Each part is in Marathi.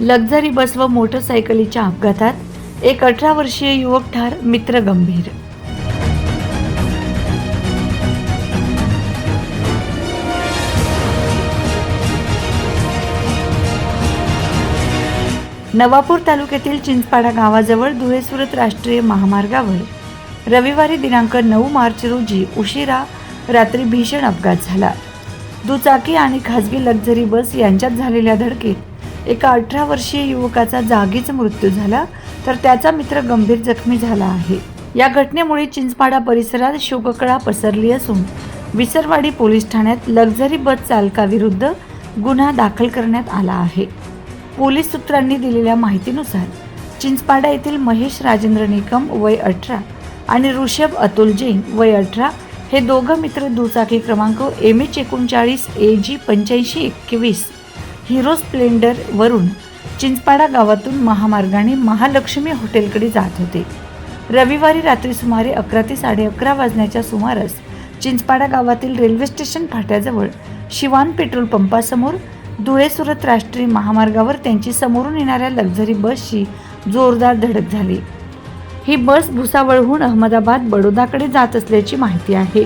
लक्झरी बस व मोटरसायकलीच्या अपघातात एक 18 वर्षीय युवक ठार, मित्र गंभीर. नवापूर तालुक्यातील चिंचपाडा गावाजवळ धुळे-सुरत राष्ट्रीय महामार्गावर रविवारी दिनांक 9 मार्च रोजी उशिरा रात्री भीषण अपघात झाला. दुचाकी आणि खासगी लक्झरी बस यांच्यात झालेल्या धडकेत एका 18 वर्षीय युवकाचा जागीच मृत्यू झाला, तर त्याचा मित्र गंभीर जखमी झाला आहे. या घटनेमुळे चिंचपाडा परिसरात शोककळा पसरली असून विसरवाडी पोलीस ठाण्यात लक्झरी बस चालकाविरुद्ध गुन्हा दाखल करण्यात आला आहे. पोलीस सूत्रांनी दिलेल्या माहितीनुसार चिंचपाडा येथील महेश राजेंद्र निकम वय 18 आणि ऋषभ अतुल जैन वय 18 हे दोघं मित्र दुचाकी क्रमांक MH39 AG 8521 हिरो स्प्लेंडर वरून चिंचपाडा गावातून महामार्गाने महालक्ष्मी हॉटेलकडे जात होते. रविवारी रात्री सुमारे 11 ते 11:30 वाजण्याच्या सुमारास चिंचपाडा गावातील रेल्वे स्टेशन फाट्याजवळ शिवान पेट्रोल पंपासमोर धुळे-सुरत राष्ट्रीय महामार्गावर त्यांची समोरून येणाऱ्या लक्झरी बसची जोरदार धडक झाली. ही बस भुसावळहून अहमदाबाद बडोदाकडे जात असल्याची माहिती आहे.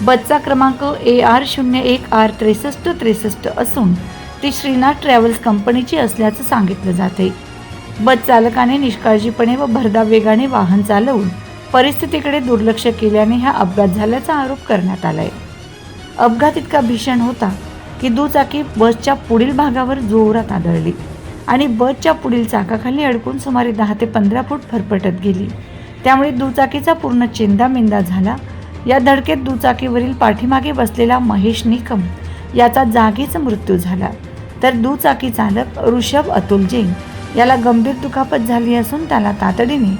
बसचा क्रमांक AR01R6363 असून ती श्रीनाथ ट्रॅव्हल्स कंपनीची असल्याचं सांगितलं जाते. बस चालकाने निष्काळजीपणे व भरधाव वेगाने वाहन चालवून परिस्थितीकडे दुर्लक्ष केल्याने हा अपघात झाल्याचा आरोप करण्यात आलाय. अपघात इतका भीषण होता की दुचाकी बसच्या पुढील भागावर जोरात आदळली आणि बसच्या पुढील चाकाखाली अडकून सुमारे 10 ते 15 फूट फरफटत गेली. त्यामुळे दुचाकीचा पूर्ण चेंदामेंदा झाला. या धडकेत दुचाकीवरील पाठीमागे बसलेला महेश निकम याचा जागीच मृत्यू झाला, तर दुचाकी चालक ऋषभ अतुल जैन याला गंभीर दुखापत झाली असून त्याला तातडीने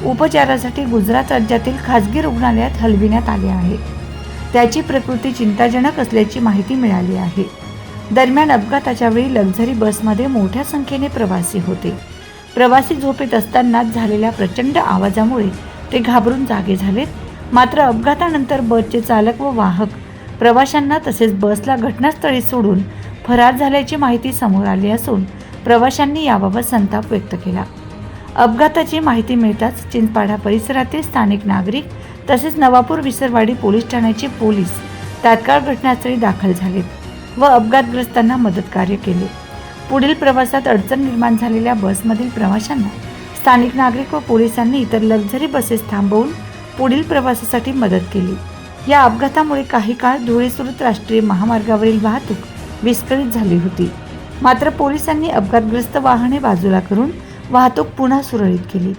उपचारासाठी गुजरात राज्यातील खासगी रुग्णालयात हलविण्यात आले आहे. त्याची प्रकृती चिंताजनक असल्याची माहिती मिळाली आहे. दरम्यान अपघाताच्या वेळी लक्झरी बसमध्ये मोठ्या संख्येने प्रवासी होते. प्रवासी झोपेत असतानाच झालेल्या प्रचंड आवाजामुळे ते घाबरून जागे झालेत. मात्र अपघातानंतर बसचे चालक व वाहक प्रवाशांना तसेच बसला घटनास्थळी सोडून फरार झाल्याची माहिती समोर आली असून प्रवाशांनी याबाबत संताप व्यक्त केला. अपघाताची माहिती मिळताच चिंचपाडा परिसरातील स्थानिक नागरिक तसेच नवापूर विसरवाडी पोलीस ठाण्याचे पोलीस तात्काळ घटनास्थळी दाखल झालेत व अपघातग्रस्तांना मदतकार्य केले. पुढील प्रवासात अडचण निर्माण झालेल्या बसमधील प्रवाशांना स्थानिक नागरिक व पोलिसांनी इतर लक्झरी बसेस थांबवून पुढील प्रवासासाठी मदत केली. या अपघातामुळे काही काळ धुळे-सुरत राष्ट्रीय महामार्गावरील वाहतूक विस्कळीत झाली होती. मात्र पोलिसांनी अपघातग्रस्त वाहने बाजूला करून वाहतूक पुन्हा सुरळीत केली.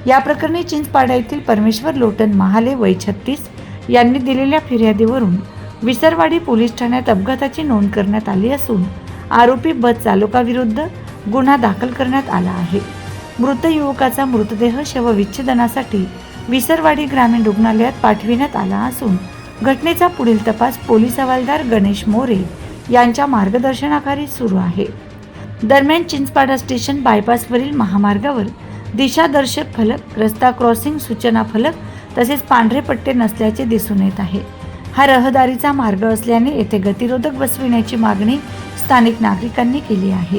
या प्रकरणी चिंचपाडा येथील परमेश्वर लोटन महाले वय 36 यांनी दिलेल्या फिर्यादीवरून विसरवाडी पोलीस ठाण्यात अपघाताची नोंद करण्यात आली असून आरोपी बस चालकाविरुद्ध गुन्हा दाखल करण्यात आला आहे. मृत युवकाचा मृतदेह शवविच्छेदनासाठी विसरवाडी ग्रामीण रुग्णालयात पाठविण्यात आला असून घटनेचा पुढील तपास पोलीस हवालदार गणेश मोरे यांच्या मार्गदर्शनाखाली सुरू आहे. दरम्यान चिंचपाडा स्टेशन बायपासवरील महामार्गावर दिशादर्शक फलक, रस्ता क्रॉसिंग सूचना फलक तसेच पांढरे पट्टे नसल्याचे दिसून येत आहे. हा रहदारीचा मार्ग असल्याने येथे गतिरोधक बसविण्याची मागणी स्थानिक नागरिकांनी केली आहे.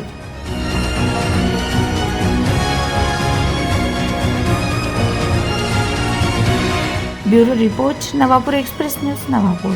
Bureau report, Navapur express news, Navapur.